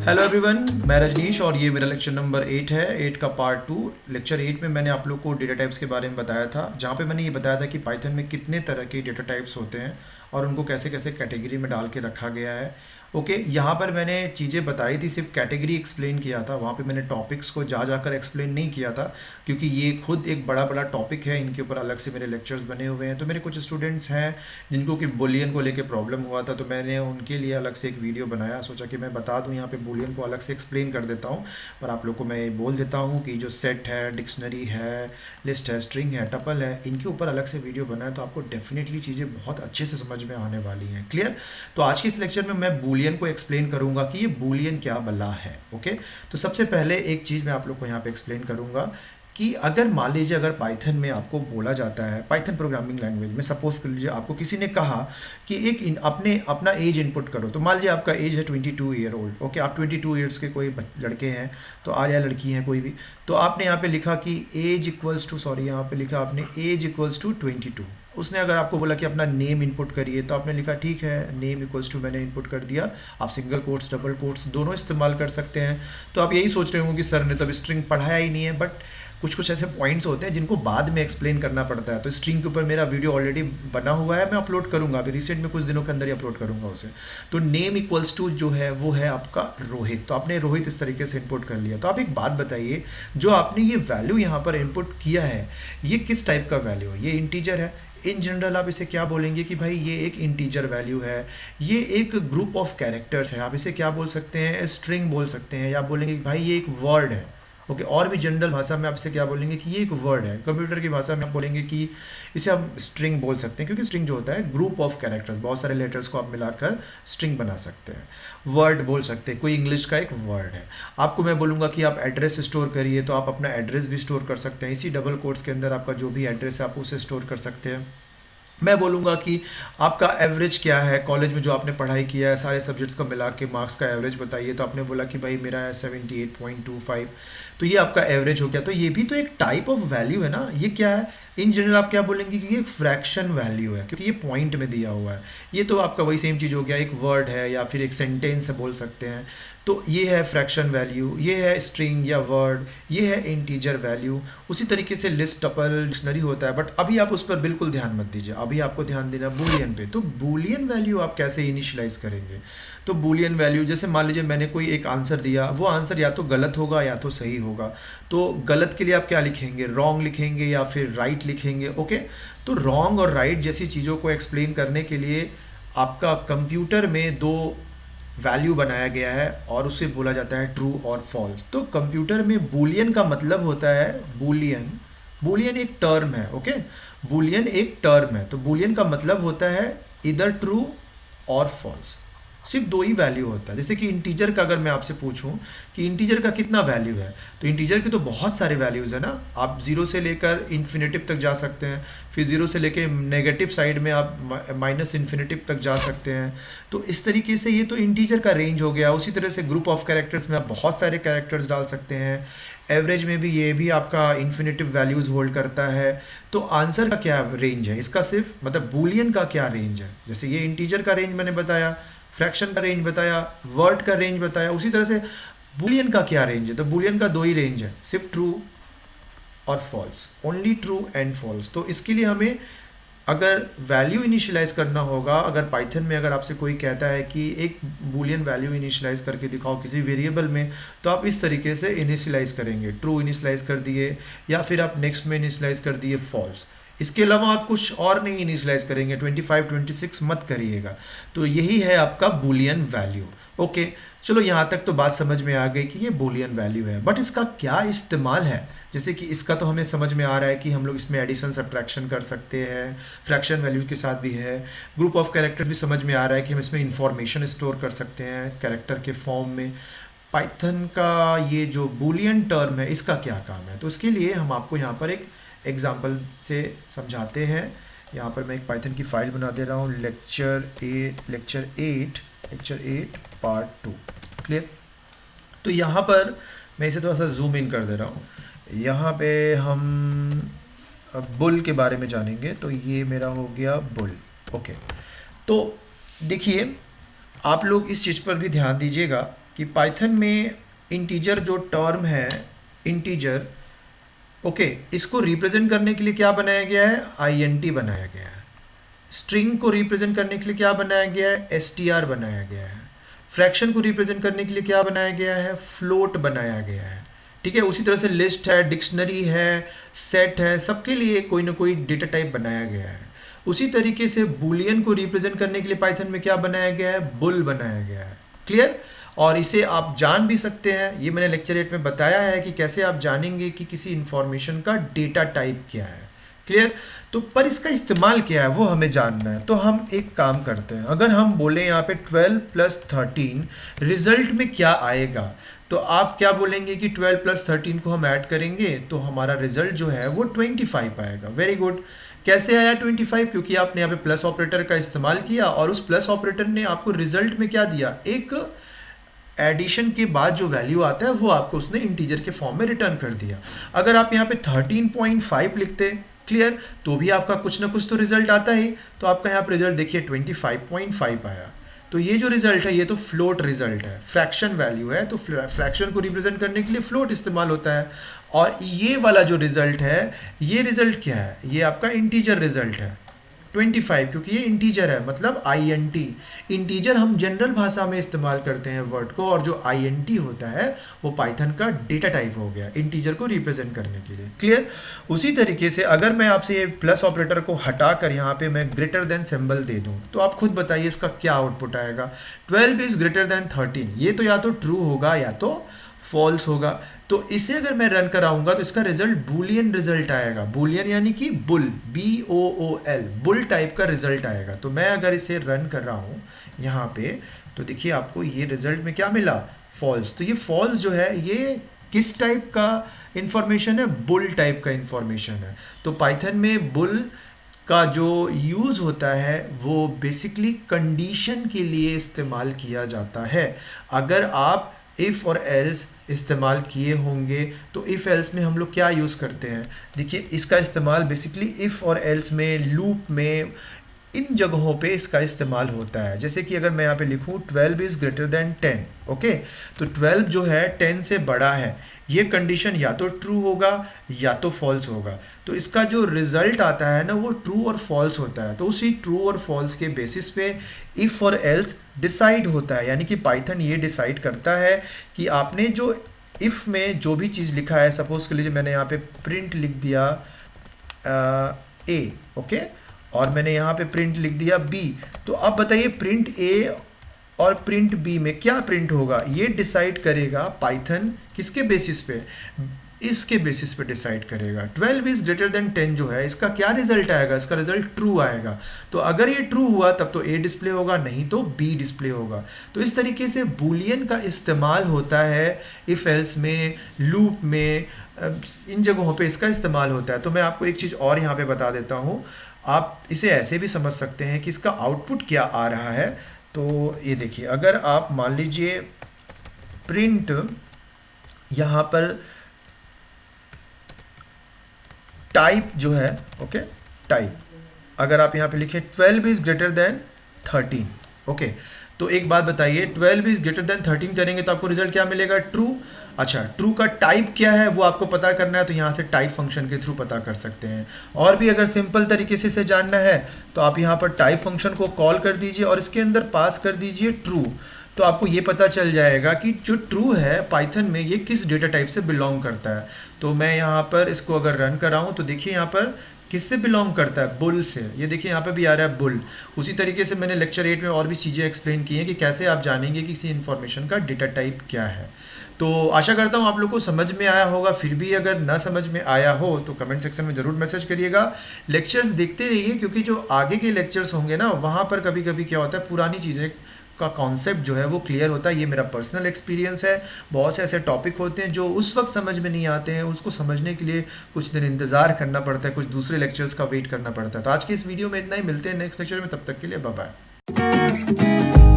Hello everyone, मैं रजनीश और ये मेरा लेक्चर नंबर 8 है। 8 का पार्ट 2। लेक्चर 8 में मैंने आप लोग को डेटा टाइप्स के बारे में बताया था, जहाँ पे मैंने ये बताया था कि पाइथन में कितने तरह के डेटा टाइप्स होते हैं और उनको कैसे कैसे कैटेगरी में डाल के रखा गया है। ओके, यहाँ पर मैंने चीज़ें बताई थी, सिर्फ कैटेगरी एक्सप्लेन किया था, वहाँ पे मैंने टॉपिक्स को जा जाकर एक्सप्लेन नहीं किया था, क्योंकि ये खुद एक बड़ा बड़ा टॉपिक है। इनके ऊपर अलग से मेरे लेक्चर्स बने हुए हैं। तो मेरे कुछ स्टूडेंट्स हैं जिनको कि बूलियन को लेके प्रॉब्लम हुआ था, तो मैंने उनके लिए अलग से एक वीडियो बनाया, सोचा कि मैं बता दूं यहाँ पे बूलियन को अलग से एक्सप्लेन कर देता हूँ। पर आप लोग को मैं ये बोल देता हूँ कि जो सेट है, डिक्शनरी है, लिस्ट है, स्ट्रिंग है, टपल है, इनके ऊपर अलग से वीडियो बनाया, तो आपको डेफिनेटली चीज़ें बहुत अच्छे से समझ में आने वाली हैं। क्लियर? तो आज के इस लेक्चर में मैं बूलियन को एक्सप्लेन करूँगा कि ये बूलियन क्या बला है। ओके, तो सबसे पहले एक चीज़ मैं आप लोग को यहाँ पे एक्सप्लेन करूँगा कि अगर मान लीजिए अगर पाइथन में आपको बोला जाता है, पाइथन प्रोग्रामिंग लैंग्वेज में सपोज कर लीजिए आपको किसी ने कहा कि अपने अपना एज इनपुट करो, तो मान लीजिए आपका एज है 22 ईयर ओल्ड। ओके, आप 22 ईयर्स के कोई लड़के हैं तो आ या लड़की हैं कोई भी, तो आपने यहाँ पे लिखा कि एज इक्वल्स टू, सॉरी यहाँ पे लिखा आपने एज इक्वल्स टू 22। उसने अगर आपको बोला कि अपना नेम इनपुट करिए, तो आपने लिखा ठीक है, नेम इक्वल्स टू मैंने इनपुट कर दिया। आप सिंगल कोट्स, डबल कोट्स दोनों इस्तेमाल कर सकते हैं। तो आप यही सोच रहे होंगे कि सर ने तो अभी स्ट्रिंग पढ़ाया ही नहीं है, बट कुछ कुछ ऐसे पॉइंट्स होते हैं जिनको बाद में एक्सप्लेन करना पड़ता है। तो स्ट्रिंग के ऊपर मेरा वीडियो ऑलरेडी बना हुआ है, मैं अपलोड करूंगा, अभी रिसेंट में कुछ दिनों के अंदर ही अपलोड करूंगा उसे। तो नेम इक्वल्स टू जो है वो है आपका रोहित, तो आपने रोहित इस तरीके से इनपुट कर लिया। तो आप एक बात बताइए, जो आपने ये वैल्यू यहाँ पर इनपुट किया है, ये किस टाइप का वैल्यू है? ये इंटीजर है। इन जनरल आप इसे क्या बोलेंगे कि भाई ये एक इंटीजर वैल्यू है, ये एक ग्रुप ऑफ कैरेक्टर्स है। आप इसे क्या बोल सकते हैं? स्ट्रिंग बोल सकते हैं, या आप बोलेंगे कि भाई ये एक वर्ड है। ओके, और भी जनरल भाषा में आप इसे क्या बोलेंगे कि ये एक वर्ड है। कंप्यूटर की भाषा में आप बोलेंगे कि इसे हम स्ट्रिंग बोल सकते हैं, क्योंकि स्ट्रिंग जो होता है ग्रुप ऑफ कैरेक्टर्स, बहुत सारे लेटर्स को आप मिलाकर स्ट्रिंग बना सकते हैं। वर्ड बोल सकते हैं, कोई इंग्लिश का एक वर्ड है। आपको मैं बोलूँगा कि आप एड्रेस स्टोर करिए, तो आप अपना एड्रेस भी स्टोर कर सकते हैं। इसी डबल कोट्स के अंदर आपका जो भी एड्रेस है आप उसे स्टोर कर सकते हैं। मैं बोलूँगा कि आपका एवरेज क्या है, कॉलेज में जो आपने पढ़ाई किया है, सारे सब्जेक्ट्स को मिला के मार्क्स का एवरेज बताइए। तो आपने बोला कि भाई मेरा है 78.25, तो ये आपका एवरेज हो गया। तो ये भी तो एक टाइप ऑफ वैल्यू है ना। ये क्या है? इन जनरल आप क्या बोलेंगे कि ये एक फ्रैक्शन वैल्यू है, क्योंकि ये पॉइंट में दिया हुआ है। ये तो आपका वही सेम चीज़ हो गया, एक वर्ड है या फिर एक सेंटेंस है बोल सकते हैं। तो ये है फ्रैक्शन वैल्यू, ये है स्ट्रिंग या वर्ड, ये है इंटीजर वैल्यू। उसी तरीके से लिस्ट, टपल, डिक्शनरी होता है, बट अभी आप उस पर बिल्कुल ध्यान मत दीजिए। अभी आपको ध्यान देना बूलियन पे। तो बूलियन वैल्यू आप कैसे इनिशियलाइज करेंगे? तो बूलियन वैल्यू, जैसे मान लीजिए मैंने कोई एक आंसर दिया, वो आंसर या तो गलत होगा या तो सही होगा। तो गलत के लिए आप क्या लिखेंगे? रॉन्ग लिखेंगे या फिर राइट लिखेंगे? ओके, तो रॉन्ग और राइट जैसी चीज़ों को एक्सप्लेन करने के लिए आपका कंप्यूटर में दो वैल्यू बनाया गया है और उसे बोला जाता है ट्रू और फॉल्स। तो कंप्यूटर में बूलियन का मतलब होता है, बूलियन, बूलियन एक टर्म है। ओके, बूलियन एक टर्म है। तो बूलियन का मतलब होता है इधर ट्रू और फॉल्स, सिर्फ दो ही वैल्यू होता है। जैसे कि इंटीजर का अगर मैं आपसे पूछूं कि इंटीजर का कितना वैल्यू है, तो इंटीजर के तो बहुत सारे वैल्यूज़ है ना। आप जीरो से लेकर इन्फिनेटिव तक जा सकते हैं, फिर जीरो से लेकर नेगेटिव साइड में आप माइनस इन्फिनेटिव तक जा सकते हैं। तो इस तरीके से ये तो इंटीजर का रेंज हो गया। उसी तरह से ग्रुप ऑफ कैरेक्टर्स में आप बहुत सारे कैरेक्टर्स डाल सकते हैं। एवरेज में भी ये भी आपका इन्फिनेटिव वैल्यूज़ होल्ड करता है। तो आंसर का क्या रेंज है इसका? सिर्फ मतलब बूलियन का क्या रेंज है? जैसे ये इंटीजर का रेंज मैंने बताया, फ्रैक्शन का रेंज बताया, वर्ड का रेंज बताया, उसी तरह से बूलियन का क्या रेंज है? तो बूलियन का दो ही रेंज है, सिर्फ ट्रू और false, only true and false. तो इसके लिए हमें अगर वैल्यू इनिशियलाइज करना होगा, अगर पाइथन में अगर आपसे कोई कहता है कि एक बूलियन वैल्यू इनिशियलाइज करके दिखाओ किसी वेरिएबल में, तो आप इस तरीके से इनिशियलाइज करेंगे। ट्रू इनिशियलाइज कर दिए, या फिर आप नेक्स्ट में इनिशियलाइज कर दिए फॉल्स। इसके अलावा आप कुछ और नहीं इनिशियलाइज करेंगे, 25, 26 मत करिएगा। तो यही है आपका बूलियन वैल्यू। ओके, चलो यहाँ तक तो बात समझ में आ गई कि ये बूलियन वैल्यू है, बट इसका क्या इस्तेमाल है? जैसे कि इसका तो हमें समझ में आ रहा है कि हम लोग इसमें एडिशन, सब्ट्रैक्शन कर सकते हैं, फ्रैक्शन वैल्यूज के साथ भी है। ग्रुप ऑफ कैरेक्टर्स भी समझ में आ रहा है कि हम इसमें इंफॉर्मेशन स्टोर कर सकते हैं कैरेक्टर के फॉर्म में। पाइथन का ये जो बूलियन टर्म है, इसका क्या काम है? तो इसके लिए हम आपको यहाँ पर एक एग्जाम्पल से समझाते हैं। यहाँ पर मैं एक पाइथन की फाइल बना दे रहा हूँ, लेक्चर 8 पार्ट 2। क्लियर? तो यहाँ पर मैं इसे थोड़ा सा जूम इन कर दे रहा हूँ। यहाँ पे हम बुल के बारे में जानेंगे। तो ये मेरा हो गया बुल। ओके, तो देखिए आप लोग इस चीज़ पर भी ध्यान दीजिएगा कि पाइथन में इंटीजर जो टर्म है, इंटीजर, ओके, इसको रिप्रेजेंट करने के लिए क्या बनाया गया है, INT बनाया गया है। स्ट्रिंग को रिप्रेजेंट करने के लिए क्या बनाया गया है, STR बनाया गया है। फ्रैक्शन को रिप्रेजेंट करने के लिए क्या बनाया गया है, फ्लोट बनाया गया है। ठीक है, उसी तरह से लिस्ट है, डिक्शनरी है, सेट है, सबके लिए कोई ना कोई डेटा टाइप बनाया गया है। उसी तरीके से बूलियन को रिप्रेजेंट करने के लिए पाइथन में क्या बनाया गया है, बुल बनाया गया है। क्लियर। और इसे आप जान भी सकते हैं, ये मैंने लेक्चर 8 में बताया है कि कैसे आप जानेंगे कि किसी इंफॉर्मेशन का डेटा टाइप क्या है। क्लियर। तो पर इसका इस्तेमाल क्या है वो हमें जानना है। तो हम एक काम करते हैं, अगर हम बोले यहाँ पे 12 + 13 रिजल्ट में क्या आएगा, तो आप क्या बोलेंगे कि 12 + 13 को हम ऐड करेंगे तो हमारा रिजल्ट जो है वो 25 आएगा। Very good. कैसे आया 25? क्योंकि आपने यहाँ पे प्लस ऑपरेटर का इस्तेमाल किया और उस प्लस ऑपरेटर ने आपको रिजल्ट में क्या दिया, एक एडिशन के बाद जो वैल्यू आता है वो आपको उसने इंटीजर के फॉर्म में रिटर्न कर दिया। अगर आप यहाँ पे 13.5 लिखते, क्लियर, तो भी आपका कुछ ना कुछ तो रिजल्ट आता ही। तो आपका यहाँ पे रिजल्ट देखिए 25.5 आया। तो ये जो रिजल्ट है ये तो फ्लोट रिजल्ट है, फ्रैक्शन वैल्यू है, तो फ्रैक्शन को रिप्रेजेंट करने के लिए फ्लोट इस्तेमाल होता है। और ये वाला जो रिजल्ट है, ये रिजल्ट क्या है, ये आपका इंटीजर रिजल्ट है 25, क्योंकि ये इंटीजर है, मतलब INT। इंटीजर हम जनरल भाषा में इस्तेमाल करते हैं वर्ड को, और जो INT होता है वो पाइथन का डेटा टाइप हो गया इंटीजर को रिप्रेजेंट करने के लिए। क्लियर। उसी तरीके से अगर मैं आपसे ये प्लस ऑपरेटर को हटाकर यहाँ पे मैं ग्रेटर देन सिंबल दे दूँ, तो आप खुद बताइए इसका क्या आउटपुट आएगा। 12 इज ग्रेटर देन 13, ये तो या तो ट्रू होगा या तो फॉल्स होगा। तो इसे अगर मैं रन कराऊंगा तो इसका रिजल्ट बूलियन रिजल्ट आएगा। बूलियन यानी कि बुल, BOOL, बुल टाइप का रिजल्ट आएगा। तो मैं अगर इसे रन कर रहा हूँ यहाँ पे, तो देखिए आपको ये रिजल्ट में क्या मिला, फॉल्स। तो ये फॉल्स जो है ये किस टाइप का इंफॉर्मेशन है, बुल टाइप का इंफॉर्मेशन है। तो पाइथन में बुल का जो यूज़ होता है वो बेसिकली कंडीशन के लिए इस्तेमाल किया जाता है। अगर आप इफ़ और एल्स इस्तेमाल किए होंगे तो इफ़ एल्स में हम लोग क्या यूज़ करते हैं, देखिए इसका इस्तेमाल बेसिकली इफ़ और एल्स में, लूप में, इन जगहों पे इसका इस्तेमाल होता है। जैसे कि अगर मैं यहाँ पे लिखूँ 12 इज़ ग्रेटर देन 10, ओके, तो 12 जो है 10 से बड़ा है, ये कंडीशन या तो ट्रू होगा या तो फॉल्स होगा। तो इसका जो रिजल्ट आता है ना वो ट्रू और फॉल्स होता है। तो उसी ट्रू और फॉल्स के बेसिस पे इफ़ और एल्स डिसाइड होता है, यानी कि पाइथन ये डिसाइड करता है कि आपने जो इफ़ में जो भी चीज़ लिखा है, सपोज के लिए मैंने यहाँ पे प्रिंट लिख दिया A, ओके, और मैंने यहाँ पे प्रिंट लिख दिया B, तो अब बताइए प्रिंट A और प्रिंट B में क्या प्रिंट होगा, ये डिसाइड करेगा पाइथन किसके बेसिस पे, इसके बेसिस पे डिसाइड करेगा। 12 इज ग्रेटर देन 10 जो है इसका क्या रिजल्ट आएगा, इसका रिजल्ट ट्रू आएगा। तो अगर ये ट्रू हुआ तब तो A डिस्प्ले होगा, नहीं तो B डिस्प्ले होगा। तो इस तरीके से बूलियन का इस्तेमाल होता है इफ़ एल्स में, लूप में, इन जगहों पे इसका इस्तेमाल होता है। तो मैं आपको एक चीज़ और यहाँ पे बता देता हूँ, आप इसे ऐसे भी समझ सकते हैं कि इसका आउटपुट क्या आ रहा है। तो ये देखिए, अगर आप मान लीजिए प्रिंट यहाँ पर टाइप जो है, ओके, टाइप, अगर आप यहाँ पे लिखें 12 इज ग्रेटर देन 13, ओके, तो एक बात बताइए 12 इज ग्रेटर देन 13 करेंगे तो आपको रिजल्ट क्या मिलेगा, ट्रू। अच्छा, ट्रू का टाइप क्या है वो आपको पता करना है, तो यहाँ से टाइप फंक्शन के थ्रू पता कर सकते हैं। और भी अगर सिंपल तरीके से इसे जानना है तो आप यहाँ पर टाइप फंक्शन को कॉल कर दीजिए और इसके अंदर पास कर दीजिए ट्रू, तो आपको ये पता चल जाएगा कि जो ट्रू है पाइथन में ये किस डेटा टाइप से बिलोंग करता है। तो मैं यहाँ पर इसको अगर रन कराऊँ तो देखिए यहाँ पर किससे बिलोंग करता है, बुल से। ये देखिए यहाँ पे भी आ रहा है बुल। उसी तरीके से मैंने लेक्चर 8 में और भी चीज़ें एक्सप्लेन की हैं कि कैसे आप जानेंगे कि किसी इन्फॉर्मेशन का डेटा टाइप क्या है। तो आशा करता हूँ आप लोग को समझ में आया होगा। फिर भी अगर ना समझ में आया हो तो कमेंट सेक्शन में ज़रूर मैसेज करिएगा। लेक्चर्स देखते रहिए, क्योंकि जो आगे के लेक्चर्स होंगे ना वहाँ पर कभी कभी क्या होता है, पुरानी चीज़ें का कॉन्सेप्ट जो है वो क्लियर होता है। ये मेरा पर्सनल एक्सपीरियंस है। बहुत से ऐसे टॉपिक होते हैं जो उस वक्त समझ में नहीं आते हैं, उसको समझने के लिए कुछ दिन इंतज़ार करना पड़ता है, कुछ दूसरे लेक्चर्स का वेट करना पड़ता है। तो आज की इस वीडियो में इतना ही, मिलते हैं नेक्स्ट लेक्चर में, तब तक के लिए बाय बाय।